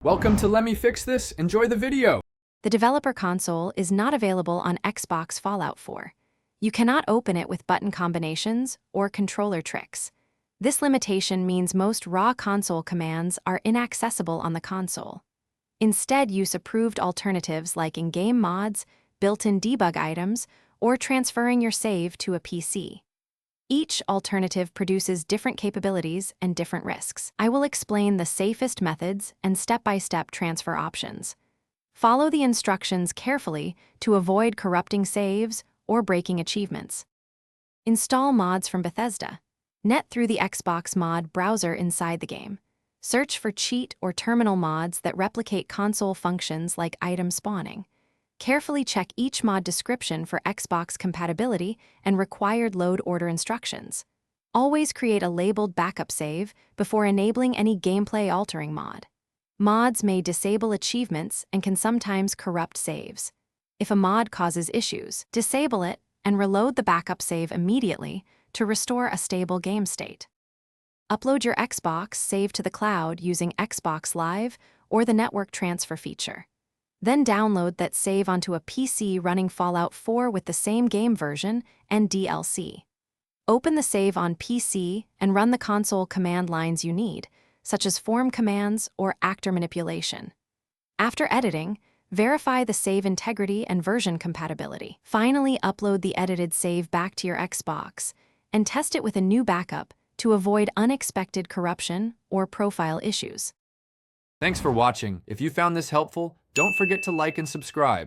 Welcome to Let Me Fix This. Enjoy the video. The developer console is not available on Xbox Fallout 4. You cannot open it with button combinations or controller tricks. This limitation means most raw console commands are inaccessible on the console. Instead, use approved alternatives like in-game mods, built-in debug items, or transferring your save to a PC. Each alternative produces different capabilities and different risks. I will explain the safest methods and step-by-step transfer options. Follow the instructions carefully to avoid corrupting saves or breaking achievements. Install mods from Bethesda. Net through the Xbox mod browser inside the game. Search for cheat or terminal mods that replicate console functions like item spawning. Carefully check each mod description for Xbox compatibility and required load order instructions. Always create a labeled backup save before enabling any gameplay-altering mod. Mods may disable achievements and can sometimes corrupt saves. If a mod causes issues, disable it and reload the backup save immediately to restore a stable game state. Upload your Xbox save to the cloud using Xbox Live or the network transfer feature. Then download that save onto a PC running Fallout 4 with the same game version and DLC. Open the save on PC and run the console command lines you need, such as form commands or actor manipulation. After editing, verify the save integrity and version compatibility. Finally, upload the edited save back to your Xbox and test it with a new backup to avoid unexpected corruption or profile issues. Thanks for watching. If you found this helpful, don't forget to like and subscribe.